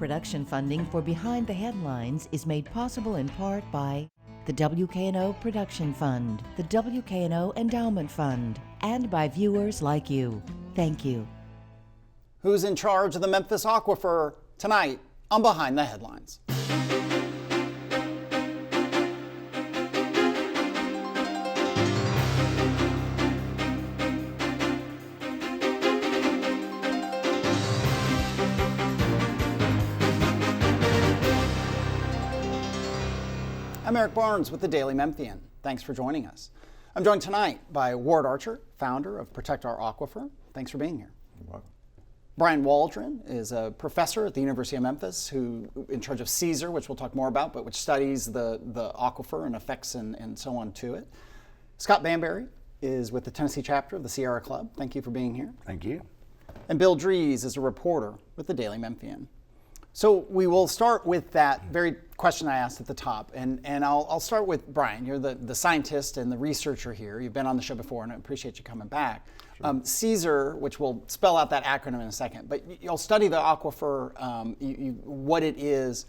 Production funding for Behind the Headlines is made possible in part by the WKNO Production Fund, the WKNO Endowment Fund, and by viewers like you. Thank you. Who's in charge of the Memphis Aquifer tonight on Behind the Headlines? I'm Eric Barnes with the Daily Memphian. Thanks for joining us. I'm joined tonight by Ward Archer, founder of Protect Our Aquifer. Thanks for being here. You're welcome. Brian Waldron is a professor at the University of Memphis who in charge of CSER, which we'll talk more about, but which studies the aquifer and effects and so on to it. Scott Banbury is with the Tennessee chapter of the Sierra Club. Thank you for being here. Thank you. And Bill Dries is a reporter with the Daily Memphian. So we will start with that very question I asked at the top, and I'll start with Brian. You're the scientist and the researcher here. You've been on the show before, and I appreciate you coming back. Sure. CSER, which we'll spell out that acronym in a second, but you'll study the aquifer, what it is.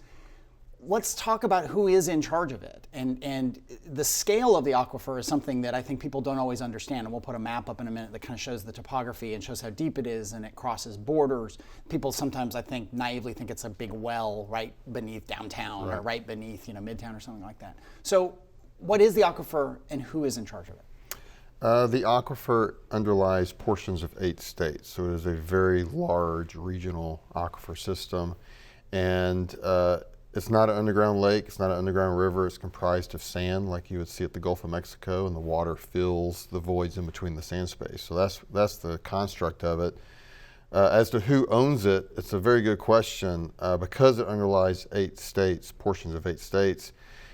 Let's talk about who is in charge of it, and the scale of the aquifer is something that I think people don't always understand, and we'll put a map up in a minute that kind of shows the topography and shows how deep it is, and it crosses borders. People sometimes, I think, naively think it's a big well right beneath downtown, right, or right beneath, Midtown or something like that. So what is the aquifer and who is in charge of it? The aquifer underlies portions of 8 states, so it is a very large regional aquifer system, and it's not an underground lake, it's not an underground river, it's comprised of sand like you would see at the Gulf of Mexico, and the water fills the voids in between the sand space. So that's the construct of it. As to who owns it, it's a very good question. Because it underlies 8 states, portions of 8 states,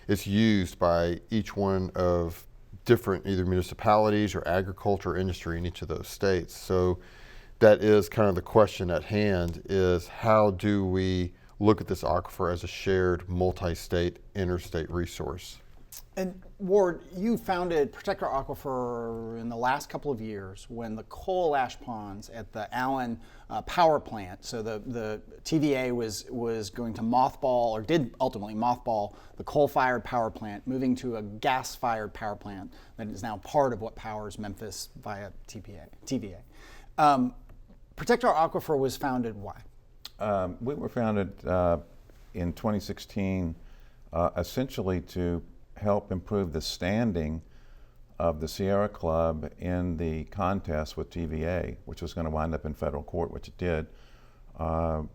it's used by each one of different either municipalities or agriculture industry in each of those states. So that is kind of the question at hand, is how do we look at this aquifer as a shared multi-state, interstate resource? And Ward, you founded Protect Our Aquifer in the last couple of years when the coal ash ponds at the Allen power plant, so the TVA was going to mothball, or did ultimately mothball, the coal-fired power plant, moving to a gas-fired power plant that is now part of what powers Memphis via TVA. Protect Our Aquifer was founded why? We were founded in 2016 essentially to help improve the standing of the Sierra Club in the contest with TVA, which was going to wind up in federal court, which it did.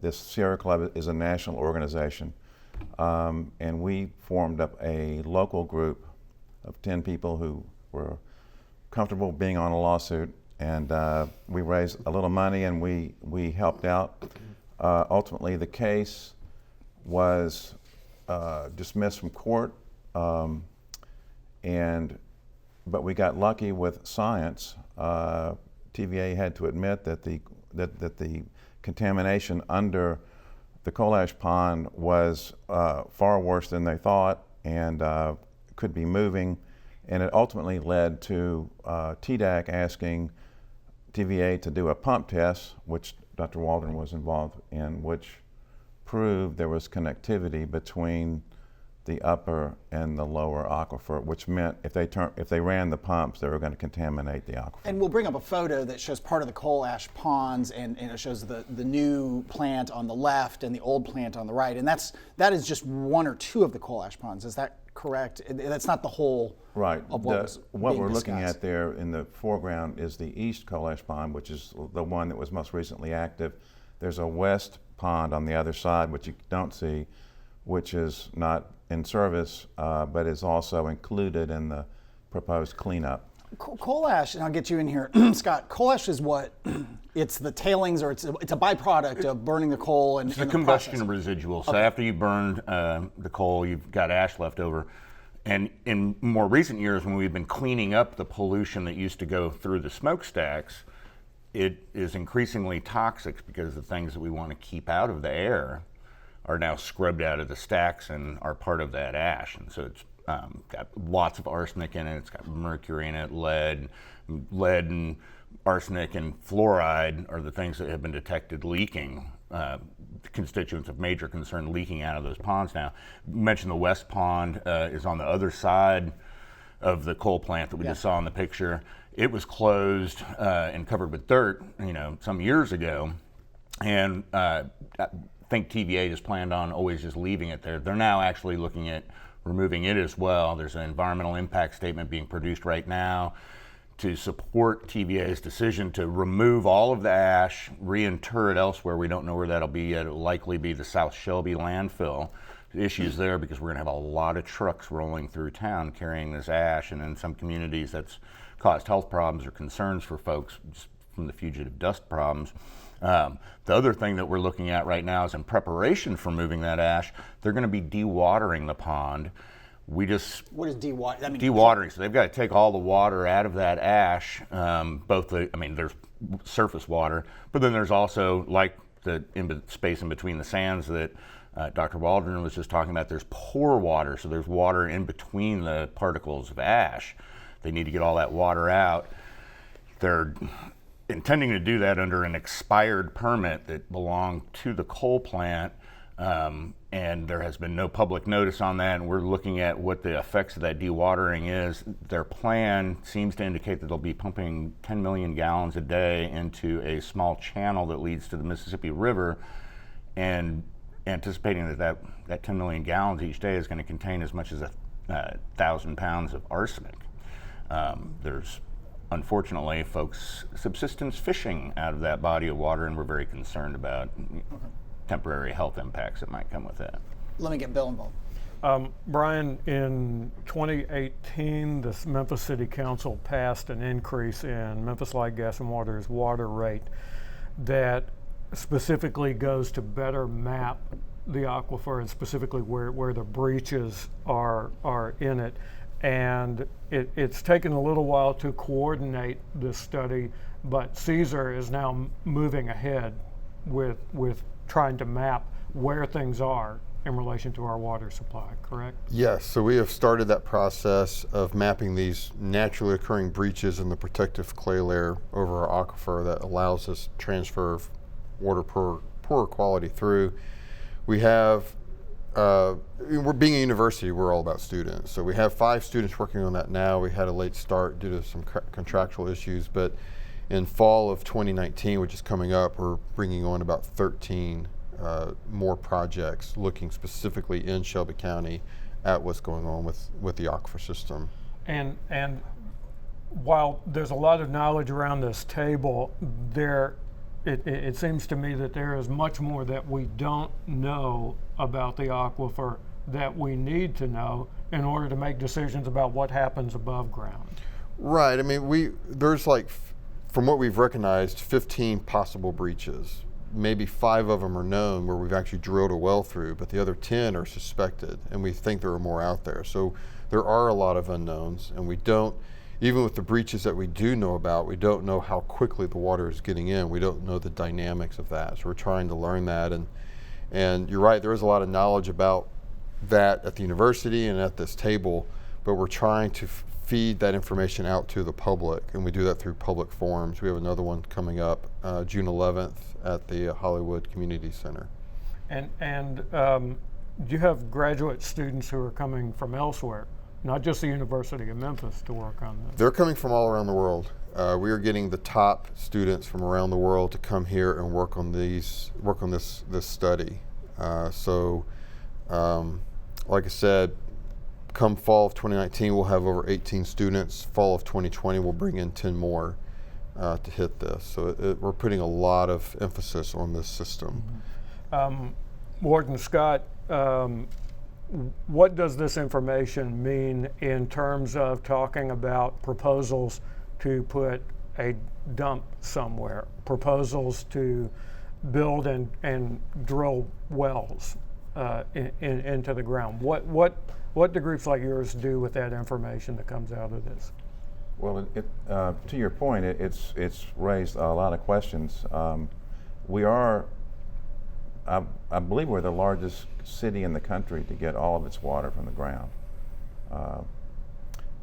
This Sierra Club is a national organization, and we formed up a local group of 10 people who were comfortable being on a lawsuit, and we raised a little money and we helped out. Ultimately, the case was dismissed from court, but we got lucky with science. TVA had to admit that the contamination under the coal ash pond was far worse than they thought, and could be moving, and it ultimately led to TDAC asking TVA to do a pump test, which Dr. Waldron was involved in, which proved there was connectivity between the upper and the lower aquifer, which meant if they ran the pumps, they were going to contaminate the aquifer. And we'll bring up a photo that shows part of the coal ash ponds, and it shows the new plant on the left and the old plant on the right, and that is just one or two of the coal ash ponds. Is that correct? That's not the whole right. Of what we're looking at there in the foreground is the east coal ash pond, which is the one that was most recently active. There's a west pond on the other side, which you don't see, which is not in service, but is also included in the proposed cleanup. Coal ash, and I'll get you in here, Scott. Coal ash is what? It's the tailings, or it's a byproduct of burning the coal and it's the combustion residual. So after you burn the coal, you've got ash left over. And in more recent years, when we've been cleaning up the pollution that used to go through the smokestacks, it is increasingly toxic because the things that we want to keep out of the air are now scrubbed out of the stacks and are part of that ash. And so it's got lots of arsenic in it, it's got mercury in it, lead and arsenic and fluoride are the things that have been detected leaking constituents of major concern leaking out of those ponds now. You mentioned the West Pond is on the other side of the coal plant that we just saw in the picture. It was closed and covered with dirt, some years ago, and I think TVA just planned on always just leaving it there. They're now actually looking at removing it as well. There's an environmental impact statement being produced right now to support TVA's decision to remove all of the ash, reinter it elsewhere. We don't know where that'll be yet. It'll likely be the South Shelby landfill. The issues there because we're going to have a lot of trucks rolling through town carrying this ash, and in some communities that's caused health problems or concerns for folks just from the fugitive dust problems. The other thing that we're looking at right now is in preparation for moving that ash, they're going to be dewatering the pond. What is dewatering? I mean, dewatering. So they've got to take all the water out of that ash. There's surface water, but then there's also like the space in between the sands that Dr. Waldron was just talking about. There's pore water, so there's water in between the particles of ash. They need to get all that water out. They're intending to do that under an expired permit that belonged to the coal plant. And there has been no public notice on that, and we're looking at what the effects of that dewatering is. Their plan seems to indicate that they'll be pumping 10 million gallons a day into a small channel that leads to the Mississippi River, and anticipating that 10 million gallons each day is going to contain as much as 1,000 pounds of arsenic. There's unfortunately folks subsistence fishing out of that body of water, and we're very concerned about temporary health impacts that might come with that. Let me get Bill involved. Brian, in 2018, the Memphis City Council passed an increase in Memphis Light, Gas, and Water's water rate that specifically goes to better map the aquifer and specifically where the breaches are in it. And it's taken a little while to coordinate this study, but CSER is now moving ahead with trying to map where things are in relation to our water supply, correct? Yes, so we have started that process of mapping these naturally occurring breaches in the protective clay layer over our aquifer that allows us transfer of water poor quality through. We have, we're being a university, we're all about students. So we have 5 students working on that now. We had a late start due to some contractual issues, but in fall of 2019, which is coming up, we're bringing on about 13 more projects looking specifically in Shelby County at what's going on with the aquifer system. And while there's a lot of knowledge around this table, it seems to me that there is much more that we don't know about the aquifer that we need to know in order to make decisions about what happens above ground. Right. I mean, there's like, from what we've recognized, 15 possible breaches. Maybe 5 of them are known where we've actually drilled a well through, but the other 10 are suspected, and we think there are more out there. So there are a lot of unknowns, and we don't, even with the breaches that we do know about, we don't know how quickly the water is getting in. We don't know the dynamics of that. So we're trying to learn that, and you're right, there is a lot of knowledge about that at the university and at this table, but we're trying to feed that information out to the public, and we do that through public forums. We have another one coming up June 11th at the Hollywood Community Center. And do you have graduate students who are coming from elsewhere, not just the University of Memphis, to work on this? They're coming from all around the world. We are getting the top students from around the world to come here and work on this study. Like I said, come fall of 2019, we'll have over 18 students. Fall of 2020, we'll bring in 10 more to hit this. So we're putting a lot of emphasis on this system. Warden Scott, what does this information mean in terms of talking about proposals to put a dump somewhere, proposals to build and drill wells into the ground? What do groups like yours do with that information that comes out of this? Well, to your point, it's raised a lot of questions. We are, I believe we're the largest city in the country to get all of its water from the ground.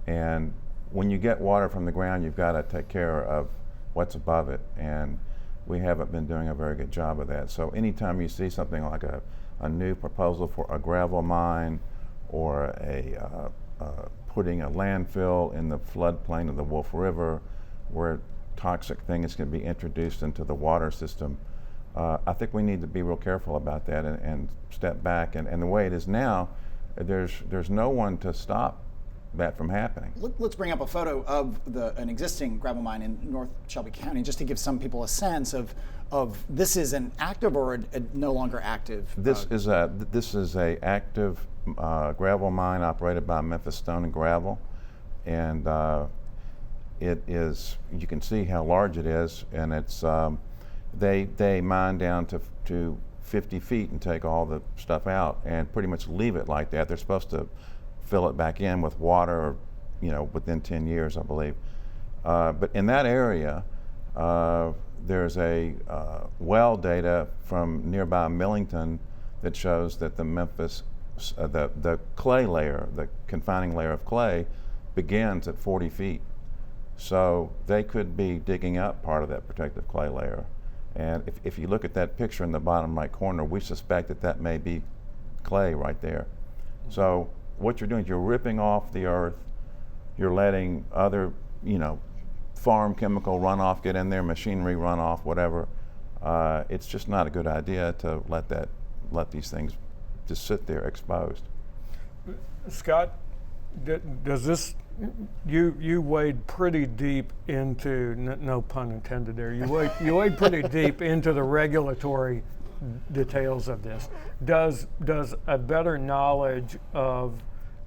And when you get water from the ground, you've got to take care of what's above it. And we haven't been doing a very good job of that. So anytime you see something like a new proposal for a gravel mine or a putting a landfill in the floodplain of the Wolf River where toxic things can be introduced into the water system, I think we need to be real careful about that and step back. And the way it is now, there's no one to stop that from happening. Let's bring up a photo of an existing gravel mine in North Shelby County, just to give some people a sense of this is an active or a no longer active. This is a active gravel mine operated by Memphis Stone and Gravel, and it is. You can see how large it is, and it's they mine down to 50 feet and take all the stuff out and pretty much leave it like that. They're supposed to fill it back in with water, within 10 years, I believe. But in that area, there's a well data from nearby Millington that shows that the Memphis, the clay layer, the confining layer of clay, begins at 40 feet. So they could be digging up part of that protective clay layer. And if you look at that picture in the bottom right corner, we suspect that may be clay right there. So what you're doing is you're ripping off the earth, you're letting other, farm chemical runoff get in there, machinery runoff, whatever. It's just not a good idea to let these things just sit there exposed. Scott, does this, you wade pretty deep into, no pun intended there, you wade pretty deep into the regulatory details of this. Does a better knowledge of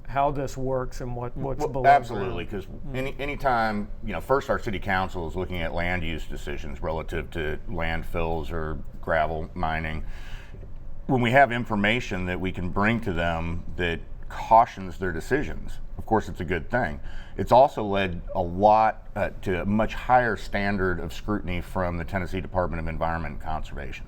how this works and what's below absolutely, because anytime, first our city council is looking at land use decisions relative to landfills or gravel mining. When we have information that we can bring to them that cautions their decisions, of course it's a good thing. It's also led a lot to a much higher standard of scrutiny from the Tennessee Department of Environment and Conservation.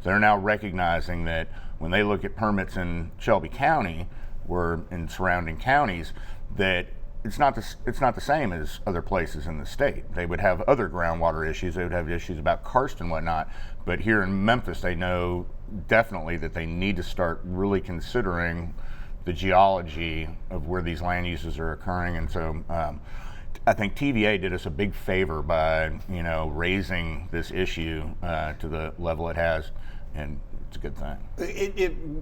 So they're now recognizing that when they look at permits in Shelby County or in surrounding counties, that it's not the same as other places in the state. They would have other groundwater issues. They would have issues about karst and whatnot. But here in Memphis, they know definitely that they need to start really considering the geology of where these land uses are occurring. And so I think TVA did us a big favor by, raising this issue to the level it has, and it's a good thing.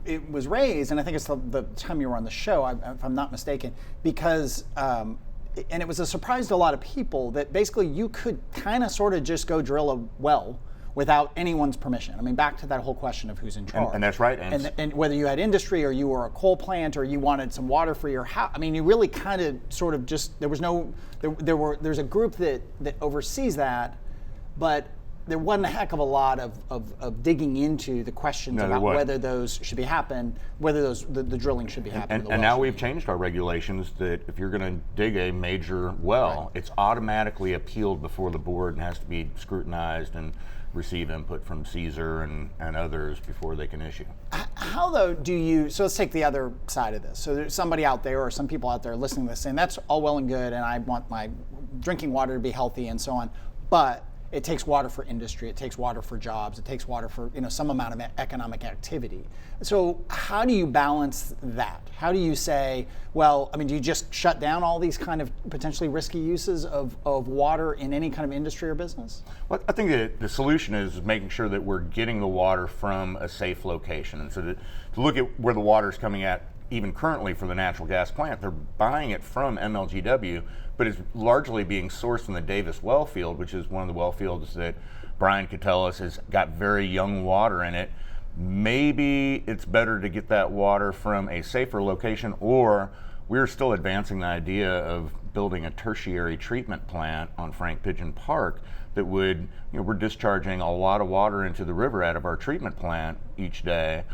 It was raised, and I think it's the time you were on the show, if I'm not mistaken, because, and it was a surprise to a lot of people that basically you could kind of sort of just go drill a well without anyone's permission. I mean, back to that whole question of who's in charge. And that's right. And whether you had industry or you were a coal plant or you wanted some water for your house, I mean, you really kind of sort of just, there's a group that oversees that, but there wasn't a heck of a lot of digging into the questions about whether those should be whether the drilling should be happening. And now we've changed our regulations that if you're going to dig a major well, it's automatically appealed before the board and has to be scrutinized and receive input from Caesar and others before they can issue. How though so let's take the other side of this. So there's somebody out there or some people out there listening to this saying that's all well and good and I want my drinking water to be healthy and so on, but it takes water for industry, it takes water for jobs, it takes water for some amount of economic activity. So how do you balance that? How do you say, well, I mean, do you just shut down all these kind of potentially risky uses of water in any kind of industry or business? Well, I think the solution is making sure that we're getting the water from a safe location. And so to look at where the water is coming at, even currently for the natural gas plant, they're buying it from MLGW, but it's largely being sourced from the Davis well field, which is one of the well fields that Brian could tell us has got very young water in it. Maybe it's better to get that water from a safer location, or we're still advancing the idea of building a tertiary treatment plant on Frank Pigeon Park that would, we're discharging a lot of water into the river out of our treatment plant each day,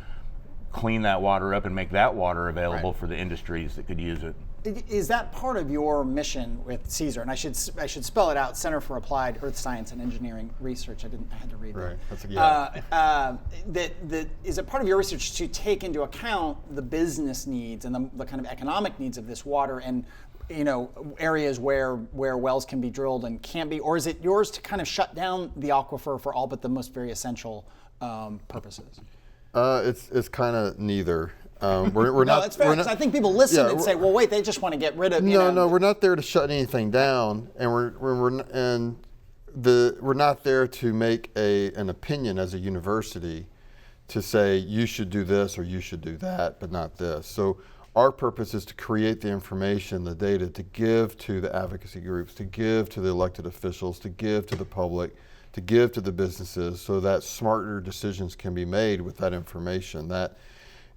clean that water up and make that water available for the industries that could use it. Is that part of your mission with Caesar? And I should spell it out: Center for Applied Earth Science and Engineering Research. I had to read that. Right. That's that is it part of your research to take into account the business needs and the kind of economic needs of this water, and areas where wells can be drilled and can't be, or is it yours to kind of shut down the aquifer for all but the most very essential purposes? It's kind of neither. We're No, not. that's fair. we're 'Cause not- I think people listen yeah, and say, "Well, wait, they just want to get rid of." No, we're not there to shut anything down, and we're not there to make an opinion as a university to say you should do this or you should do that, but not this. So our purpose is to create the information, the data, to give to the advocacy groups, to give to the elected officials, to give to the public, to give to the businesses, so that smarter decisions can be made with that information. That,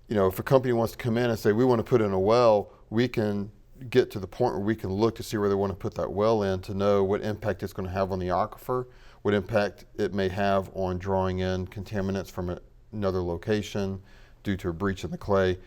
if a company wants to come in and say, we want to put in a well, we can get to the point where we can look to see where they want to put that well in, to know what impact it's going to have on the aquifer, what impact it may have on drawing in contaminants from another location due to a breach in the clay.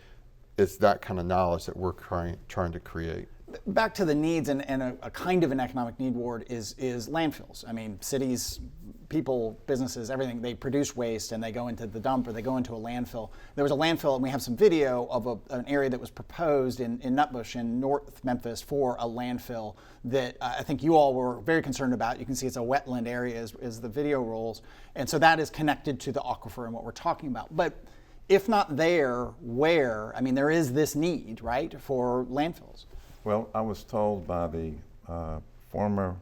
It's that kind of knowledge that we're trying to create. Back to the needs, and a kind of an economic need, Ward, is landfills. I mean, cities, people, businesses, everything, they produce waste and they go into the dump or they go into a landfill. There was a landfill, and we have some video of an area that was proposed in Nutbush in North Memphis for a landfill that I think you all were very concerned about. You can see it's a wetland area as the video rolls. And so that is connected to the aquifer and what we're talking about. But if not there, where? I mean, there is this need, right, for landfills. Well, I was told by the former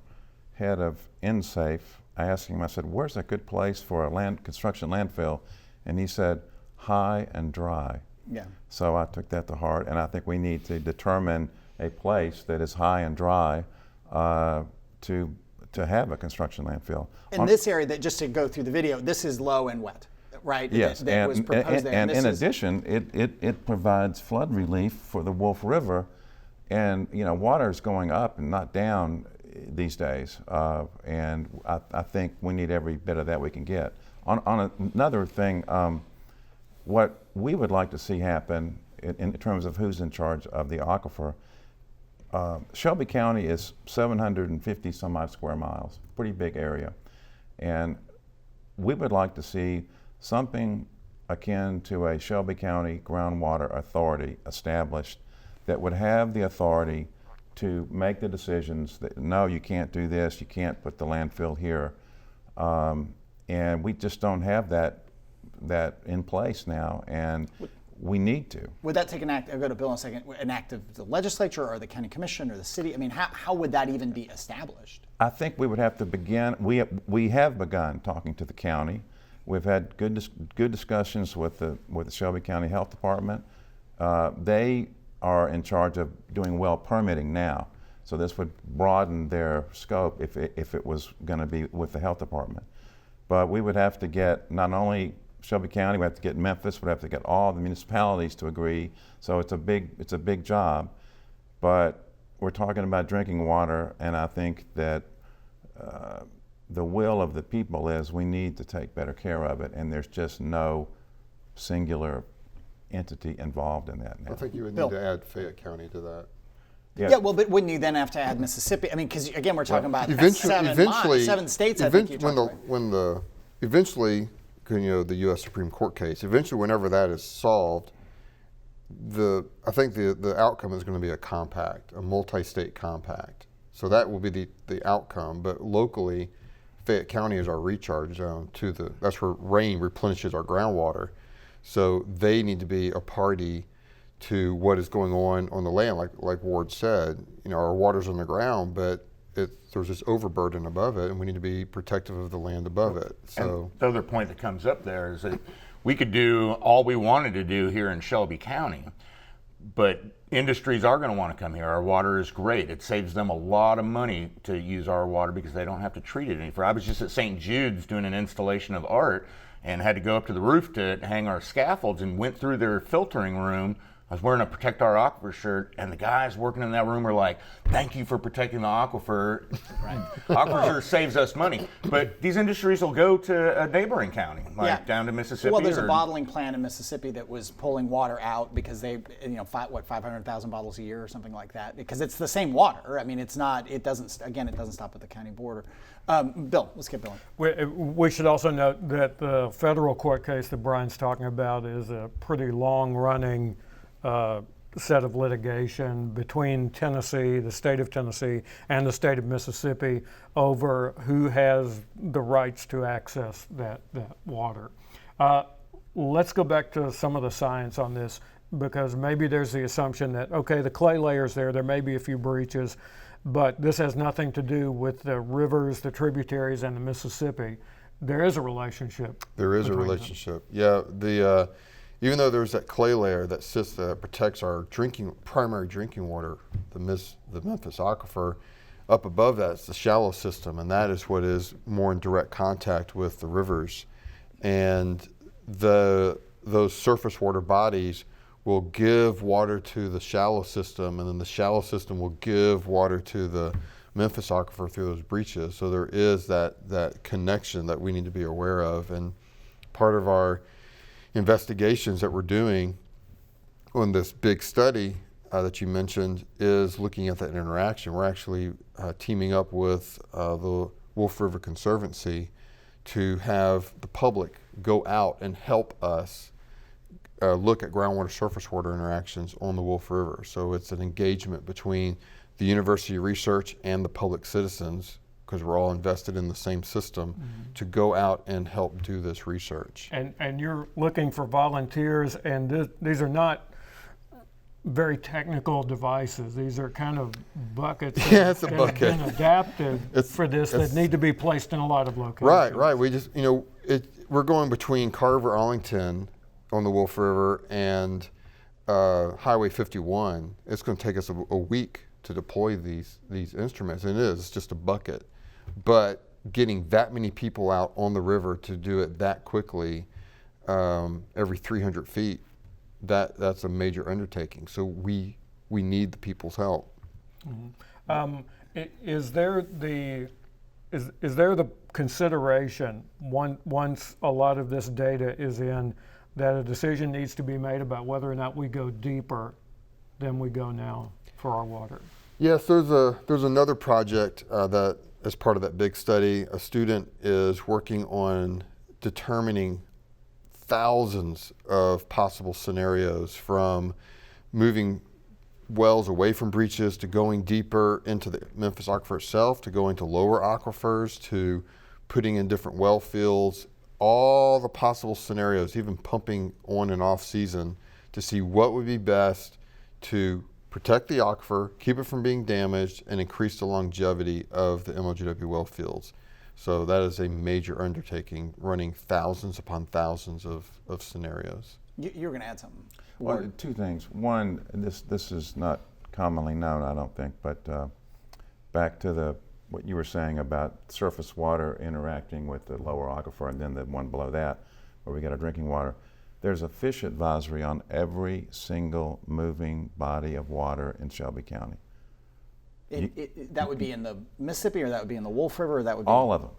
head of InSafe, I asked him, I said, where's a good place for a construction landfill? And he said, high and dry. Yeah. So I took that to heart, and I think we need to determine a place that is high and dry to have a construction landfill. In this area, that just to go through the video, this is low and wet, right? Yes, that was proposed there. and this in is, addition, it provides flood relief for the Wolf River, and water is going up and not down these days, and I think we need every bit of that we can get. On another thing, what we would like to see happen in terms of who's in charge of the aquifer, Shelby County is 750 some odd square miles, pretty big area, and we would like to see something akin to a Shelby County Groundwater Authority established that would have the authority to make the decisions that, no, you can't do this, you can't put the landfill here. And we just don't have that in place now, and we need to. would that take an act? I'll go to Bill in a second. An act of the legislature or the county commission or the city? I mean, how would that even be established? I think we would have to begin. We have begun talking to the county. We've had good discussions with the Shelby County Health Department. They are in charge of doing well permitting now, so this would broaden their scope if it was going to be with the health department. But we would have to get not only Shelby County, we have to get Memphis, we'd have to get all the municipalities to agree. So it's a big job, but we're talking about drinking water, and I think that the will of the people is we need to take better care of it, and there's just no singular entity involved in that now. I think you would Bill. need to add Fayette County to that. Yeah, well, but wouldn't you then have to add Mississippi? I mean, because again, we're talking about seven states. I think you talked about. Eventually, the U.S. Supreme Court case. Eventually, whenever that is solved, I think the outcome is going to be a compact, a multi-state compact. So that will be the outcome. But locally, Fayette County is our recharge zone that's where rain replenishes our groundwater. So they need to be a party to what is going on the land. Like Ward said, our water's on the ground, but there's this overburden above it, and we need to be protective of the land above it. So and the other point that comes up there is that we could do all we wanted to do here in Shelby County, but industries are going to want to come here. Our water is great. It saves them a lot of money to use our water because they don't have to treat it any further. I was just at St. Jude's doing an installation of art and had to go up to the roof to hang our scaffolds and went through their filtering room. I was wearing a Protect Our Aquifer shirt, and the guys working in that room were like, thank you for protecting the aquifer. Right. Aquifer saves us money. But these industries will go to a neighboring county, down to Mississippi. Well, there's a bottling plant in Mississippi that was pulling water out because they, 500,000 bottles a year or something like that, because it's the same water. I mean, it doesn't stop at the county border. Bill, let's get going. We should also note that the federal court case that Brian's talking about is a pretty long-running set of litigation between Tennessee, the state of Tennessee, and the state of Mississippi over who has the rights to access that water. Let's go back to some of the science on this, because maybe there's the assumption that, okay, the clay layer's there may be a few breaches, but this has nothing to do with the rivers, the tributaries, and the Mississippi. There is a relationship. There is a relationship. Yeah, even though there's that clay layer that sits that protects our primary drinking water, the Memphis aquifer, up above that is the shallow system, and that is what is more in direct contact with the rivers. And those surface water bodies will give water to the shallow system, and then the shallow system will give water to the Memphis aquifer through those breaches. So there is that connection that we need to be aware of. And part of our investigations that we're doing on this big study that you mentioned is looking at that interaction. We're actually teaming up with the Wolf River Conservancy to have the public go out and help us look at groundwater surface water interactions on the Wolf River. So it's an engagement between the university research and the public citizens, because we're all invested in the same system, to go out and help do this research. And you're looking for volunteers, and these are not very technical devices. These are kind of buckets Yeah, it's a that bucket. have been adapted for this that need to be placed in a lot of locations. Right. We just, we're going between Carver, Arlington on the Wolf River and Highway 51. It's going to take us a week to deploy these instruments, and it's just a bucket. But getting that many people out on the river to do it that quickly, every 300 feet, that's a major undertaking. So we need the people's help. Is there the consideration once a lot of this data is in, that a decision needs to be made about whether or not we go deeper than we go now for our water? Yes, there's another project that, as part of that big study, a student is working on determining thousands of possible scenarios, from moving wells away from breaches to going deeper into the Memphis aquifer itself, to going to lower aquifers, to putting in different well fields, all the possible scenarios, even pumping on and off season, to see what would be best to protect the aquifer, keep it from being damaged, and increase the longevity of the MLGW well fields. So that is a major undertaking, running thousands upon thousands of scenarios. You were going to add something. Well, two things. One, this is not commonly known, I don't think, but back to what you were saying about surface water interacting with the lower aquifer and then the one below that, where we get our drinking water. There's a fish advisory on every single moving body of water in Shelby County. That would be in the Mississippi, or that would be in the Wolf River, or that would be all of them.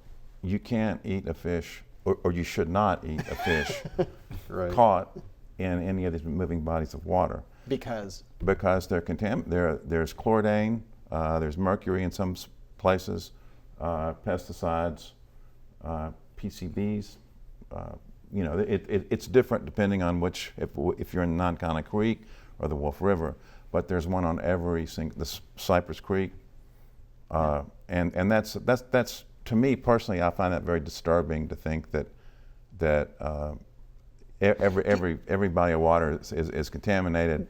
You can't eat a fish, or you should not eat a fish Right. caught in any of these moving bodies of water. because They're there's chlordane, there's mercury in some places, pesticides, PCBs. It's different depending on which, if you're in Nonconnah Creek or the Wolf River, but there's one on every single, the Cypress Creek, and that's to me personally, I find that very disturbing to think that every body of water is contaminated.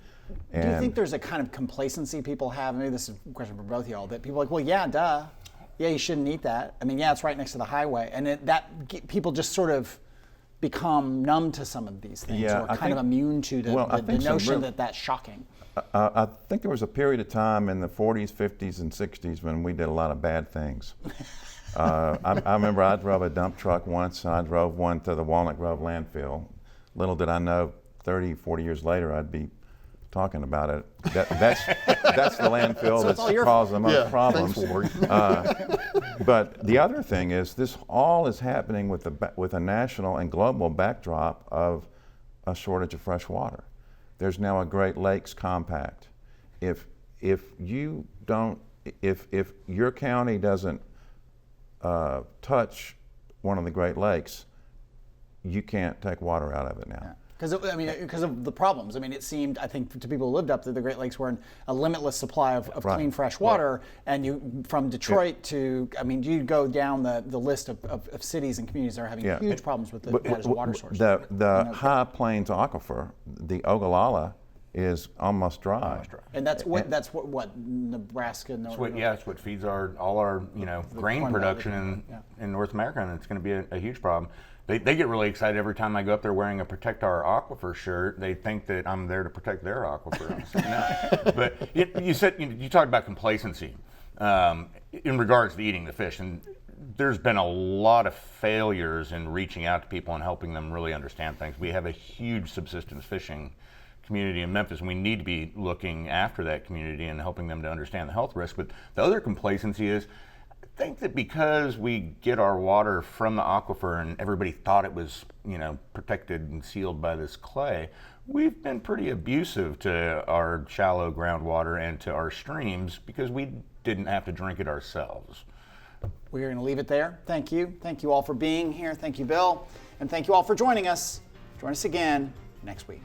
do you think there's a kind of complacency people have? Maybe this is a question for both of y'all, that people are like, well, yeah, duh. Yeah, you shouldn't eat that. I mean, yeah, it's right next to the highway. And people just sort of become numb to some of these things, Yeah, or I kind of think- immune to the well, I think some notion real- that that's shocking. I think there was a period of time in the 40s, 50s, and 60s when we did a lot of bad things. I remember I drove a dump truck once, and I drove one to the Walnut Grove landfill. Little did I know, 30, 40 years later, I'd be talking about it. That's the landfill So it's that's all your caused the most problems. Thanks, Ward. But the other thing is, this all is happening with a national and global backdrop of a shortage of fresh water. There's now a Great Lakes Compact. If your county doesn't touch one of the Great Lakes, you can't take water out of it now. Yeah. Because of the problems. I mean, it seemed, I think, to people who lived up there, the Great Lakes were in a limitless supply of clean, fresh water. And you, from Detroit to, I mean, you go down the list of cities and communities that are having huge problems with that as a water source. The High Plains Aquifer, the Ogallala, is almost dry. And that's what Nebraska. That's what feeds all our grain production in North America, and it's going to be a huge problem. They get really excited every time I go up there wearing a Protect Our Aquifer shirt. They think that I'm there to protect their aquifer. I'm saying, no. But you talked about complacency in regards to eating the fish, and there's been a lot of failures in reaching out to people and helping them really understand things. We have a huge subsistence fishing community in Memphis, and we need to be looking after that community and helping them to understand the health risk. But the other complacency is, I think that because we get our water from the aquifer and everybody thought it was, protected and sealed by this clay, we've been pretty abusive to our shallow groundwater and to our streams because we didn't have to drink it ourselves. We're going to leave it there. Thank you. Thank you all for being here. Thank you, Bill. And thank you all for joining us. Join us again next week.